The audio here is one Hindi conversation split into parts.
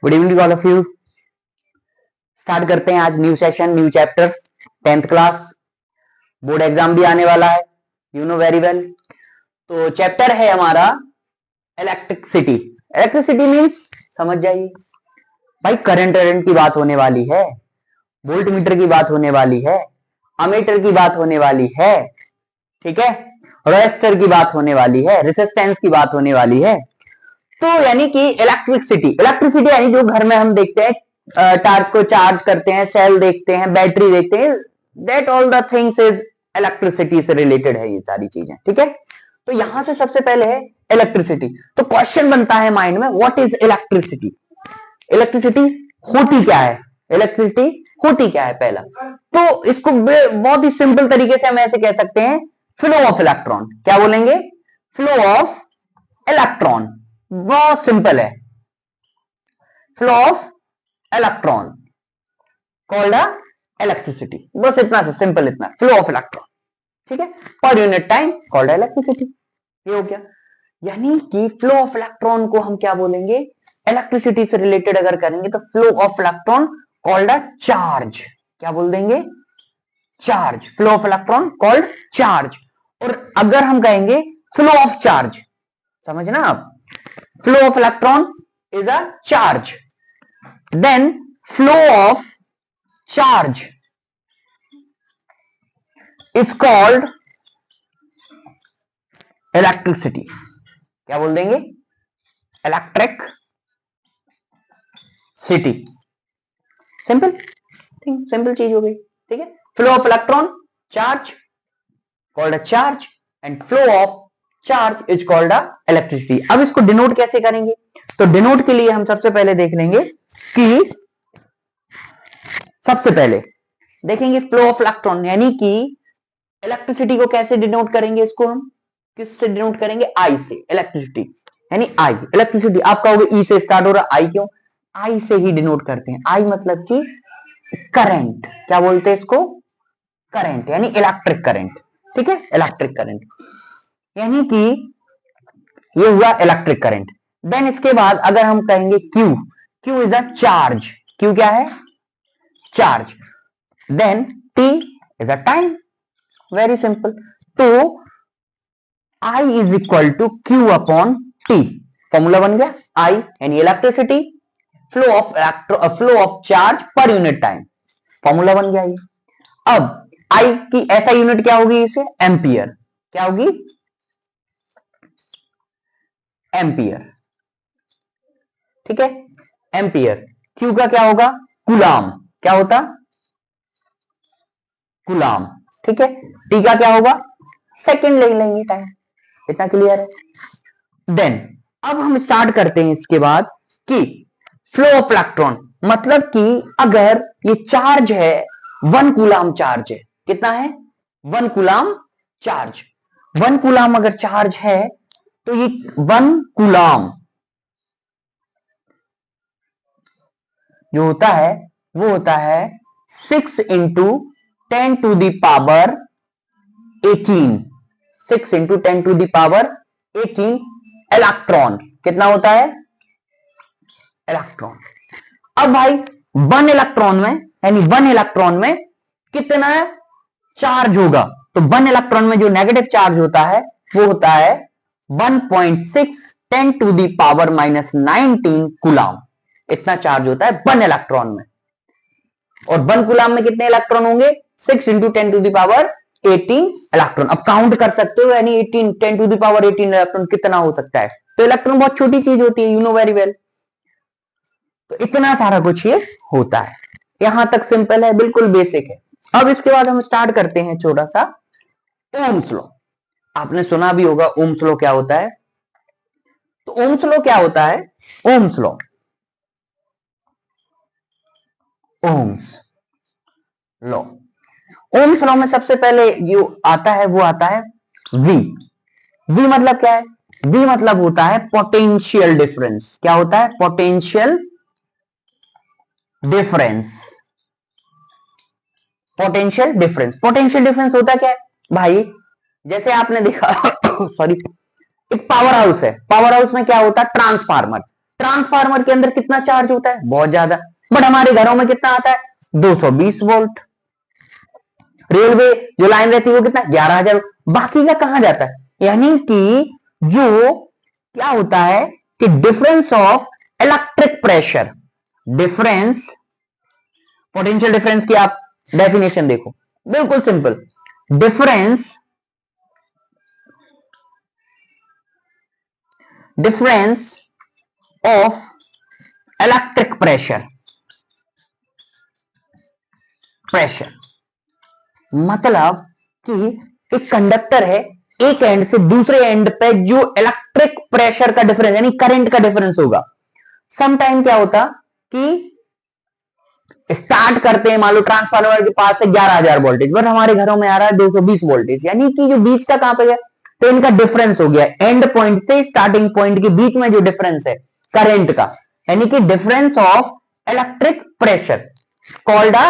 Good evening all of you. Start करते हैं आज new session, new chapter, 10th class. Board exam भी आने वाला है, यू नो वेरी वेल। तो चैप्टर है हमारा इलेक्ट्रिसिटी। इलेक्ट्रिसिटी मींस समझ जाइए भाई, करंट की बात होने वाली है, वोल्ट मीटर की बात होने वाली है, अमीटर की बात होने वाली है, ठीक है, रेजिस्टर की बात होने वाली है, रेजिस्टेंस की बात होने वाली है। तो यानी कि इलेक्ट्रिसिटी, इलेक्ट्रिसिटी यानी जो घर में हम देखते हैं, टार्च को चार्ज करते हैं, सेल देखते हैं, बैटरी देखते हैं, that all the things is electricity से रिलेटेड है ये सारी चीजें, ठीक है। तो यहां से सबसे पहले है इलेक्ट्रिसिटी। तो क्वेश्चन बनता है माइंड में, व्हाट इज इलेक्ट्रिसिटी? इलेक्ट्रिसिटी होती क्या है? इलेक्ट्रिसिटी होती क्या है? पहला तो इसको बहुत ही सिंपल तरीके से हम ऐसे कह सकते हैं, फ्लो ऑफ इलेक्ट्रॉन। क्या बोलेंगे? Flow of electron. बहुत सिंपल है, flow of electron called electricity. बस इतना से सिंपल, इतना फ्लो ऑफ इलेक्ट्रॉन, ठीक है, पर यूनिट टाइम कॉल्ड इलेक्ट्रिसिटी। ये हो गया। यानी कि फ्लो ऑफ इलेक्ट्रॉन को हम क्या बोलेंगे? इलेक्ट्रिसिटी से रिलेटेड अगर करेंगे तो flow of electron called charge. क्या बोल देंगे? Charge. Flow of electron called charge. और अगर हम कहेंगे फ्लो ऑफ चार्ज, समझना आप, flow of electron is a charge, then flow of charge is called electricity. क्या बोल देंगे? Electric city. Simple thing, simple चीज हो गई, ठीक है। Flow of electron charge called a charge and flow of charge is called a electricity. अब इसको डिनोट कैसे करेंगे? तो डिनोट के लिए हम सबसे पहले देख लेंगे कि सबसे पहले देखेंगे फ्लो ऑफ इलेक्ट्रॉन, यानी कि इलेक्ट्रिसिटी को कैसे डिनोट करेंगे? इसको हम किससे डिनोट करेंगे? आई से। इलेक्ट्रिसिटी यानी आई, इलेक्ट्रिसिटी आप कहोगे ई से स्टार्ट हो रहा, आई क्यों? आई से ही डिनोट करते हैं। आई मतलब कि करंट। क्या बोलते हैं इसको? करंट, यानी इलेक्ट्रिक करंट, ठीक है, इलेक्ट्रिक करंट। यानी कि ये हुआ इलेक्ट्रिक करंट। देन इसके बाद अगर हम कहेंगे Q, Q is a charge. Q क्या है? Charge. Then T is a time. Very simple. तो I is equal to Q upon T. Formula बन गया। आई यानी electricity, flow of charge per unit time, formula बन गया ये। अब आई की ऐसा यूनिट क्या होगी? इसे एम्पियर। क्या होगी? एम्पियर, ठीक है, एम्पियर। क्यू का क्या होगा? कुलाम। क्या होता? कुलाम, ठीक है। टी का क्या होगा? सेकंड ले लेंगे टाइम। इतना क्लियर है। देन अब हम स्टार्ट करते हैं इसके बाद कि फ्लो ऑफ इलेक्ट्रॉन, मतलब कि अगर ये चार्ज है, 1 कूलाम चार्ज है। कितना है? 1 कूलाम चार्ज। 1 कूलाम अगर चार्ज है तो ये 1 कूलाम जो होता है वो होता है 6 into 10 to the power 18, 6 into 10 to the power 18 electron. कितना होता है? इलेक्ट्रॉन। अब भाई 1 इलेक्ट्रॉन में, यानी 1 इलेक्ट्रॉन में कितना चार्ज होगा? तो 1 इलेक्ट्रॉन में जो नेगेटिव चार्ज होता है वो होता है 1.6 10 टू दी पावर -19 कूलाम। इतना चार्ज होता है 1 इलेक्ट्रॉन में। और 1 कूलाम में कितने इलेक्ट्रॉन होंगे? 6 into 10 to the power 18 electron. अब काउंट कर सकते हो, यानी 18 10 टू दी पावर 18 इलेक्ट्रॉन कितना हो सकता है? तो इलेक्ट्रॉन बहुत छोटी चीज होती है, यू नो वेरी वेल। तो इतना सारा कुछ ये होता है। यहां तक सिंपल है, बिल्कुल बेसिक है। अब इसके बाद हम स्टार्ट करते हैं छोटा सा ओम्स लॉ। आपने सुना भी होगा ओम्स लॉ क्या होता है। तो ओम्स लॉ क्या होता है? Ohm's law, Ohm's law, Ohm's law में सबसे पहले जो आता है वो आता है वी। वी मतलब क्या है? वी मतलब होता है पोटेंशियल डिफरेंस। क्या होता है? Potential difference. Potential difference, potential difference होता क्या है भाई? जैसे आपने देखा सॉरी, एक पावर हाउस है, पावर हाउस में क्या होता है? ट्रांसफार्मर। ट्रांसफार्मर के अंदर कितना चार्ज होता है? बहुत ज्यादा। बट हमारे घरों में कितना आता है? 220 वोल्ट। रेलवे जो लाइन रहती है वो कितना? 11,000। बाकी का कहां जाता है? यानी कि जो क्या होता है कि difference of electric pressure, difference, potential difference की आप डेफिनेशन देखो, बिल्कुल simple. Difference of electric pressure मतलब कि एक कंडक्टर है, एक एंड से दूसरे एंड पे जो इलेक्ट्रिक प्रेशर का डिफरेंस यानी करंट का डिफरेंस होगा। सम टाइम क्या होता कि स्टार्ट करते हैं मान लो ट्रांसफार्मर के पास से 11,000 वोल्टेज, बट हमारे घरों में आ रहा है 220 वोल्टेज, यानी कि जो बीच का कहां पे है, तो इनका डिफरेंस हो गया एंड पॉइंट से स्टार्टिंग पॉइंट के बीच में जो डिफरेंस है करंट का, यानी कि difference of electric pressure called a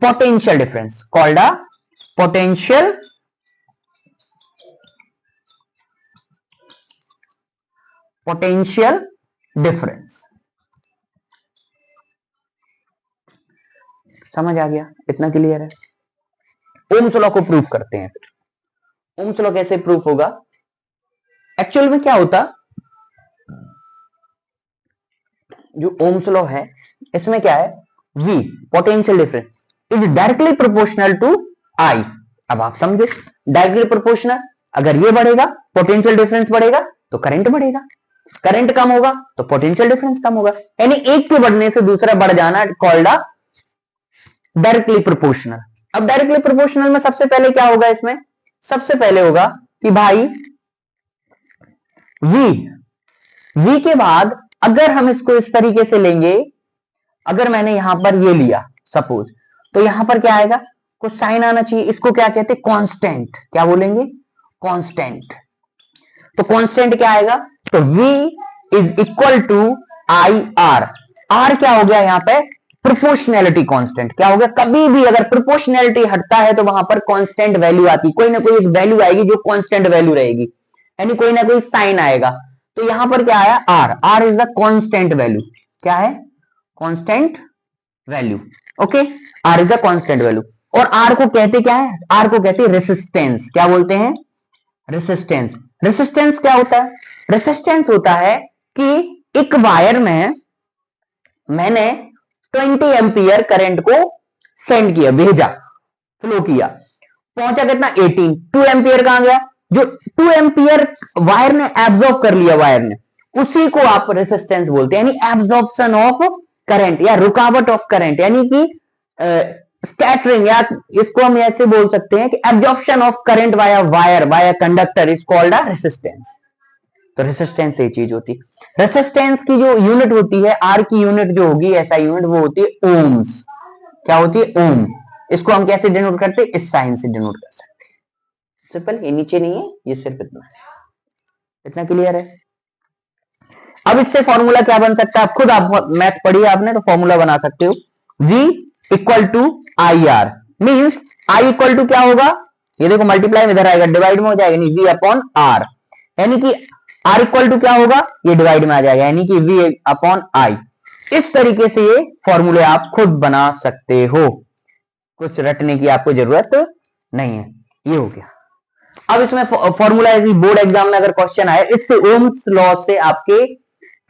potential difference, called a potential difference. समझ आ गया? इतना क्लियर है? ओम्स लॉ को प्रूव करते हैं। फिर ओम्स लॉ कैसे प्रूफ होगा? एक्चुअल में क्या होता, जो ओम्स लॉ है इसमें क्या है, V potential difference is directly proportional to I। अब आप समझे, डायरेक्टली प्रोपोर्शनल, अगर ये बढ़ेगा पोटेंशियल डिफरेंस बढ़ेगा तो करंट बढ़ेगा, करंट कम होगा तो पोटेंशियल डिफरेंस कम होगा, यानी एक के बढ़ने से दूसरा बढ़ जाना कॉल्ड अ डायरेक्टली प्रोपोर्शनल। अब डायरेक्टली प्रोपोर्शनल में सबसे पहले क्या होगा, इसमें सबसे पहले होगा कि भाई V के बाद अगर हम इसको इस तरीके से लेंगे, अगर मैंने यहां पर ये लिया सपोज, तो यहां पर क्या आएगा, कुछ साइन आना चाहिए, इसको क्या कहते हैं, कांस्टेंट। क्या बोलेंगे? कांस्टेंट। तो कांस्टेंट क्या आएगा, तो V is equal to I R. R क्या हो गया यहां पे, प्रोपोर्शनैलिटी कांस्टेंट। क्या हो गया, कभी भी अगर प्रोपोर्शनैलिटी हटता है तो वहां पर कांस्टेंट वैल्यू आती, कोई ना कोई एक वैल्यू आएगी जो कांस्टेंट वैल्यू रहेगी, यानी कोई ना कोई साइन आएगा। तो यहां पर क्या आया, R, R is the constant value. क्या है, constant value. Okay, R is the constant value. और आर को कहते क्या है, आर को कहते हैं रेसिस्टेंस। क्या बोलते हैं, रेसिस्टेंस। रेसिस्टेंस क्या होता है, रेसिस्टेंस होता है कि एक वायर में मैंने 20 एम्पियर करंट को सेंड किया, भेजा, फ्लो किया, पहुंचा कितना, 18। 2 एम्पियर कहां गया, जो 2 एम्पियर वायर ने एब्जॉर्ब कर लिया, वायर ने, उसी को आप रेसिस्टेंस बोलते हैं, यानी एब्जॉर्प्शन ऑफ करंट या रुकावट ऑफ करंट, यानी कि स्कैटरिंग, या इसको हम ऐसे बोल सकते हैं कि absorption of current via wire, via conductor is called a resistance. तो रेसिस्टेंस ये चीज होती है। रेसिस्टेंस की जो यूनिट होती है, आर की यूनिट जो होगी, ऐसा यूनिट, वो होती है ओम्स। क्या होती है, ओम। इसको हम कैसे डिनोट करते हैं, इस साइन से डिनोट कर सकते हैं। सिंपल, ये नीचे नहीं है, ये सिर्फ इतना है। इतना क्लियर है? अब इससे फॉर्मूला क्या बन सकता है, आप खुद, आप मैथ पढ़ी आपने तो फॉर्मूला बना सकते हो। V equal to I R, means I equal to क्या होगा, ये देखो मल्टीप्लाई में इधर आएगा, डिवाइड में हो जाएगा, नहीं, V अपॉन आर, यानी कि R इक्वल टू क्या होगा, ये डिवाइड में आ जाएगा, यानी कि V अपॉन आई। इस तरीके से ये फॉर्मूले आप खुद बना सकते हो, कुछ रटने की आपको जरूरत नहीं है। ये हो गया। अब इसमें फॉर्मूला, बोर्ड एग्जाम में अगर क्वेश्चन आए इससे, ओम्स लॉ से, आपके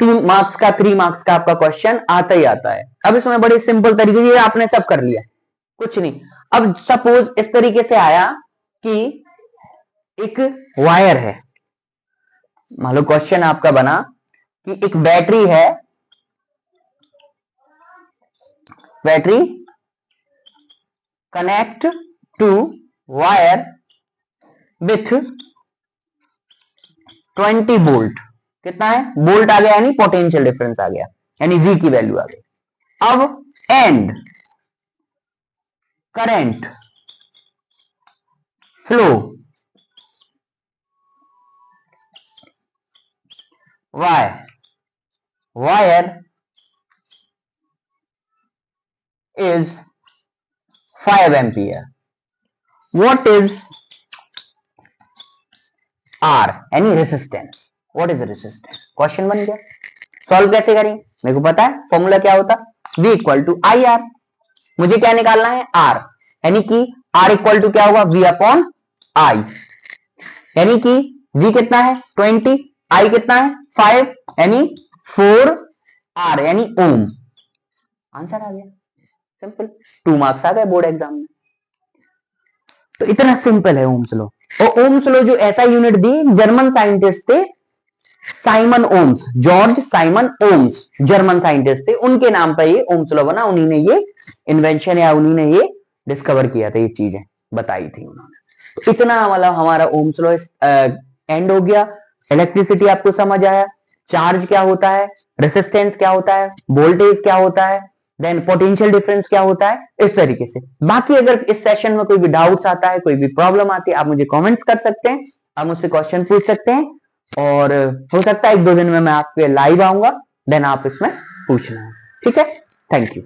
2 मार्क्स का, 3 मार्क्स का आपका क्वेश्चन आता ही आता है। अब इसमें बड़े सिंपल तरीके से आपने सब कर लिया, कुछ नहीं। अब सपोज इस तरीके से आया कि एक वायर है, मान लो क्वेश्चन आपका बना कि एक बैटरी है, battery connect to wire with 20 volt. कितना है, वोल्ट आ गया, यानी पोटेंशियल डिफरेंस आ गया, यानी V की वैल्यू आ गई। अब and current flow wire is 5 ampere. What is R, यानी resistance. What is resistance, question बन गया। सॉल्व कैसे करें, मेरे को पता है फॉर्मूला क्या होता, V equal to I R. मुझे क्या निकालना है, R, यानी कि R इक्वल टू क्या होगा, V अपॉन I, यानी कि V कितना है 20, I कितना है 5, यानी 4R यानी ओम। आंसर आ गया, सिंपल, 2 मार्क्स आ गए बोर्ड एग्जाम में। तो इतना सिंपल है ओम्स लॉ। और ओम्स लॉ जो ऐसा यूनिट दी जर्मन साइंटिस्ट थे, Simon Ohms, George Simon Ohms German scientist थे, उनके नाम पर ये ओम्स लॉ बना, उन्हीं ने ये इन्वेंशन या उन्हीं ने ये डिस्कवर किया था, ये चीजें बताई थी उन्होंने। तो इतना वाला हमारा ओम्स लॉ एंड हो गया। इलेक्ट्रिसिटी आपको समझ आया, चार्ज क्या होता है, रेसिस्टेंस क्या होता है, वोल्टेज क्या होता है, देन पोटेंशियल डिफरेंस क्या होता है, इस तरीके से। बाकी अगर इस सेशन में कोई भी डाउट्स आता है, कोई भी प्रॉब्लम आती है, आप मुझे कमेंट्स कर सकते हैं, आप मुझसे क्वेश्चन पूछ सकते हैं, और हो सकता है 1-2 दिन में मैं आपके लाइव आऊंगा, देन आप इसमें पूछना है। ठीक है, थैंक यू।